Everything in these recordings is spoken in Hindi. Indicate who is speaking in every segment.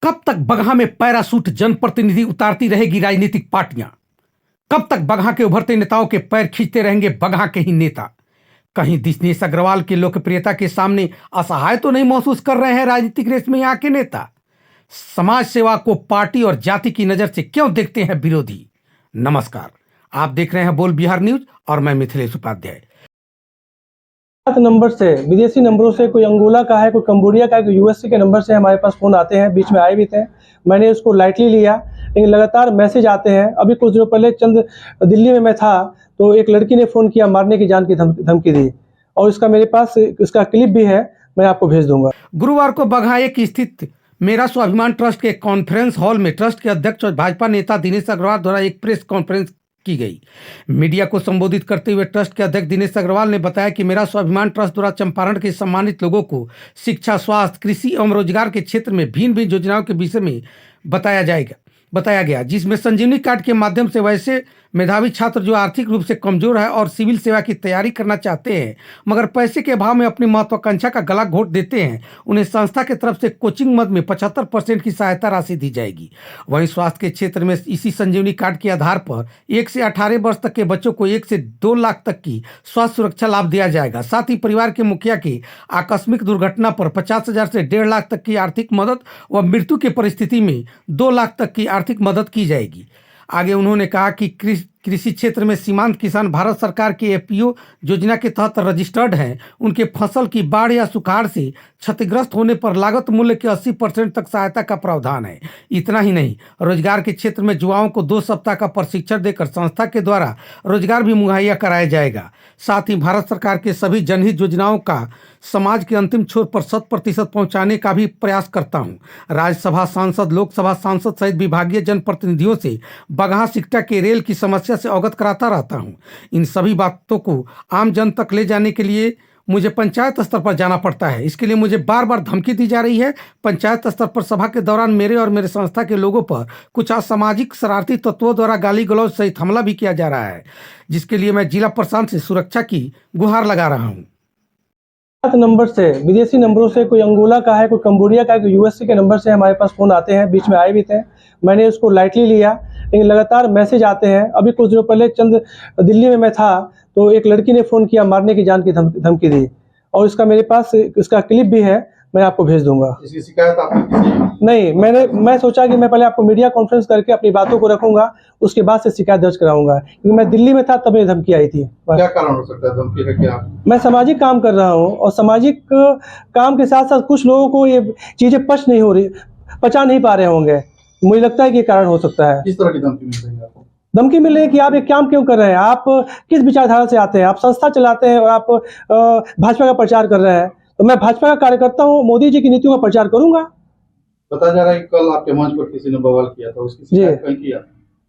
Speaker 1: कब तक बगहा में पैरासूट जनप्रतिनिधि उतारती रहेगी राजनीतिक पार्टियां? कब तक बगहा के उभरते नेताओं के पैर खींचते रहेंगे बगहा के ही नेता? कहीं दिनेश अग्रवाल की लोकप्रियता के सामने असहाय तो नहीं महसूस कर रहे हैं राजनीतिक रेस में यहाँ के नेता? समाज सेवा को पार्टी और जाति की नजर से क्यों देखते हैं विरोधी? नमस्कार, आप देख रहे हैं बोल बिहार न्यूज और मैं मिथिलेश उपाध्याय।
Speaker 2: नंबर से विदेशी नंबरों से कोई अंगोला का है, कोई कंबोडिया का है, कोई यूएसए के नंबर से हमारे पास फ़ोन आते हैं। बीच में आए भी थे, मैंने उसको लाइटली लिया, लेकिन लगातार मैसेज आते हैं। अभी कुछ दिनों पहले दिल्ली में मैं था तो एक लड़की ने फ़ोन किया, मारने की जान की धमकी दी, और इसका मेरे पास इसका क्लिप भी है, मैं आपको भेज दूंगा।
Speaker 1: गुरुवार को बगहा एक स्थित मेरा स्वाभिमान ट्रस्ट के कॉन्फ्रेंस हॉल में ट्रस्ट के अध्यक्ष और भाजपा नेता दिनेश अग्रवाल द्वारा एक प्रेस कॉन्फ्रेंस की गई। मीडिया को संबोधित करते हुए ट्रस्ट के अध्यक्ष दिनेश अग्रवाल ने बताया कि मेरा स्वाभिमान ट्रस्ट द्वारा चंपारण के सम्मानित लोगों को शिक्षा, स्वास्थ्य, कृषि एवं रोजगार के क्षेत्र में भिन्न भिन्न योजनाओं के विषय में बताया गया, जिसमें संजीवनी कार्ड के माध्यम से वैसे मेधावी छात्र जो आर्थिक रूप से कमजोर है और सिविल सेवा की तैयारी करना चाहते हैं मगर पैसे के अभाव में अपनी महत्वाकांक्षा का गला घोट देते हैं, उन्हें संस्था की तरफ से कोचिंग मद में 75% की सहायता राशि दी जाएगी। वहीं स्वास्थ्य के क्षेत्र में इसी संजीवनी कार्ड के आधार पर 1 से 18 वर्ष तक के बच्चों को 1 से 2 लाख तक की स्वास्थ्य सुरक्षा लाभ दिया जाएगा। साथ ही परिवार के मुखिया की आकस्मिक दुर्घटना पर 50,000 से 1.5 लाख तक की आर्थिक मदद व मृत्यु की परिस्थिति में 2 लाख तक की आर्थिक मदद की जाएगी। आगे उन्होंने कहा कि कृषि क्षेत्र में सीमांत किसान भारत सरकार के एपीओ योजना के तहत रजिस्टर्ड हैं। उनके फसल की बाढ़ या सुखाड़ से क्षतिग्रस्त होने पर लागत मूल्य के 80% तक सहायता का प्रावधान है। इतना ही नहीं, रोजगार के क्षेत्र में युवाओं को 2 सप्ताह का प्रशिक्षण देकर संस्था के द्वारा रोजगार भी मुहैया कराया जाएगा। साथ ही भारत सरकार के सभी जनहित योजनाओं का समाज के अंतिम छोर पर 100% पहुंचाने का भी प्रयास करता हूं। राज्यसभा सांसद, लोकसभा सांसद सहित विभागीय जनप्रतिनिधियों से बगहा सिकटा के रेल की समस्या से अवगत कराता रहता हूं। इन सभी बातों को आम जन तक ले जाने के लिए मुझे पंचायत स्तर पर जाना पड़ता है। इसके लिए मुझे बार बार धमकी दी जा रही है। पंचायत स्तर पर सभा के दौरान मेरे और मेरे संस्था के लोगों पर कुछ असामाजिक शरारती तत्वों द्वारा गाली गलौज सहित हमला भी किया जा रहा है, जिसके लिए मैं जिला प्रशासन से सुरक्षा की गुहार लगा रहा हूँ।
Speaker 2: नंबर से विदेशी नंबरों से कोई अंगोला का है, कोई कंबोडिया का है, कोई यूएसए के नंबर से हमारे पास फ़ोन आते हैं। बीच में आए भी थे, मैंने उसको लाइटली लिया, लेकिन लगातार मैसेज आते हैं। अभी कुछ दिनों पहले दिल्ली में मैं था तो एक लड़की ने फ़ोन किया, मारने की जान की धमकी दी, और इसका मेरे पास इसका क्लिप भी है, मैं आपको भेज दूंगा।
Speaker 3: इसकी शिकायत आपने
Speaker 2: नहीं, मैं सोचा कि मैं पहले आपको मीडिया कॉन्फ्रेंस करके अपनी बातों को रखूंगा, उसके बाद से शिकायत दर्ज कराऊंगा, क्योंकि मैं दिल्ली में था तब ये धमकी आई थी।
Speaker 3: क्या कारण हो सकता है धमकी का? क्या
Speaker 2: मैं सामाजिक काम कर रहा हूँ और सामाजिक काम के साथ साथ कुछ लोगों को ये चीजें पचा नहीं पा रहे होंगे। मुझे लगता है कि ये कारण हो सकता है।
Speaker 3: किस तरह की धमकी मिल रही है आपको?
Speaker 2: धमकी मिल रही है कि आप ये काम क्यों कर रहे हैं, आप किस विचारधारा से आते हैं, आप संस्था चलाते हैं और आप भाजपा का प्रचार कर रहे हैं। तो मैं भाजपा का कार्यकर्ता हूँ, मोदी जी की नीतियों का प्रचार करूंगा।
Speaker 3: बताया जा रहा है कि कल आपके मंच पर किसी ने बवाल किया था, उसकी शिकायत कल किया?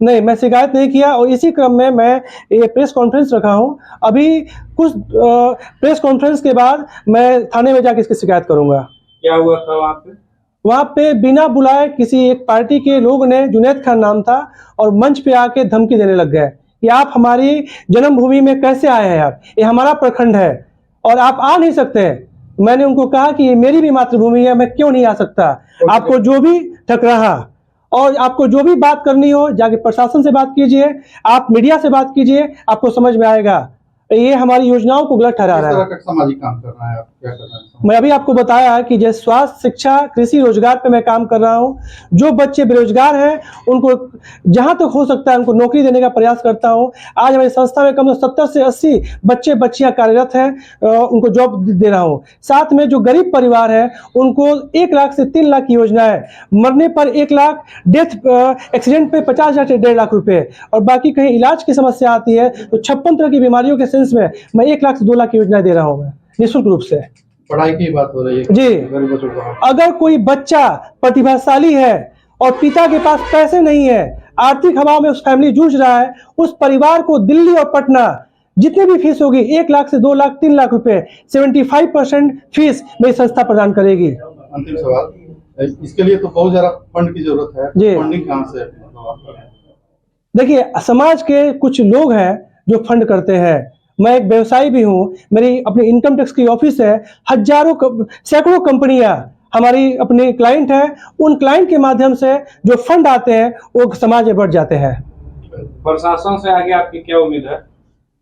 Speaker 2: नहीं, मैं शिकायत नहीं किया, और इसी क्रम में मैं ये प्रेस कॉन्फ्रेंस रखा हूँ। अभी कुछ प्रेस कॉन्फ्रेंस के बाद मैं थाने में जाकर इसकी शिकायत करूंगा।
Speaker 3: क्या हुआ था वहाँ पे?
Speaker 2: वहाँ पे बिना बुलाए किसी एक पार्टी के लोग ने, जुनैद खान नाम था, और मंच पे आके धमकी देने लग गए कि आप हमारी जन्मभूमि में कैसे आए हैं, आप ये हमारा प्रखंड है और आप आ नहीं सकते। मैंने उनको कहा कि ये मेरी भी मातृभूमि है, मैं क्यों नहीं आ सकता। आपको जो भी ठकराहा और आपको जो भी बात करनी हो जाके प्रशासन से बात कीजिए, आप मीडिया से बात कीजिए, आपको समझ में आएगा। ये हमारी योजनाओं को गलत ठहरा रहा है।
Speaker 3: सामाजिक काम कर रहा है, आप क्या कर रहे हैं?
Speaker 2: मैं अभी आपको बताया कि जैसे स्वास्थ्य, शिक्षा, कृषि, रोजगार पे मैं काम कर रहा हूँ। जो बच्चे बेरोजगार हैं उनको जहां तक हो सकता है उनको नौकरी देने का प्रयास करता हूँ। आज हमारी संस्था में कम से 70 से 80 बच्चे बच्चियां कार्यरत हैं, उनको जॉब दे रहा हूँ। साथ में जो गरीब परिवार है उनको 1 लाख से 3 लाख की योजना है, मरने पर 1 लाख, डेथ एक्सीडेंट पे 50,000 से 1.5 लाख रुपए, और बाकी कहीं इलाज की समस्या आती है तो 56 तरह की बीमारियों के सेंस में मैं 1 लाख से 2 लाख की योजना दे रहा हूँ, मैं निःशुल्क रूप से।
Speaker 3: पढ़ाई की बात हो रही है
Speaker 2: जी, अगर कोई बच्चा प्रतिभाशाली है और पिता के पास पैसे नहीं है, आर्थिक अभाव में उस फैमिली जूझ रहा है, उस परिवार को दिल्ली और पटना जितनी भी फीस होगी 1 लाख से 2 लाख 3 लाख रुपए 75% फीस मेरी संस्था प्रदान करेगी।
Speaker 3: अंतिम सवाल, इसके लिए तो बहुत ज्यादा फंड की जरूरत है, फंडिंग कहाँ से?
Speaker 2: देखिए, समाज के कुछ लोग हैं जो फंड करते हैं। मैं एक व्यवसायी भी हूँ, मेरी अपनी इनकम टैक्स की ऑफिस है, सैकड़ों कंपनियां हमारी अपने क्लाइंट है, उन क्लाइंट के माध्यम से जो फंड आते हैं वो समाज में बढ़ जाते हैं।
Speaker 4: प्रशासन से आगे आपकी क्या उम्मीद है,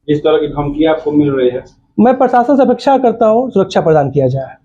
Speaker 4: जिस तरह की धमकी आपको मिल रही है?
Speaker 2: मैं प्रशासन से अपेक्षा करता हूँ सुरक्षा प्रदान किया जाए।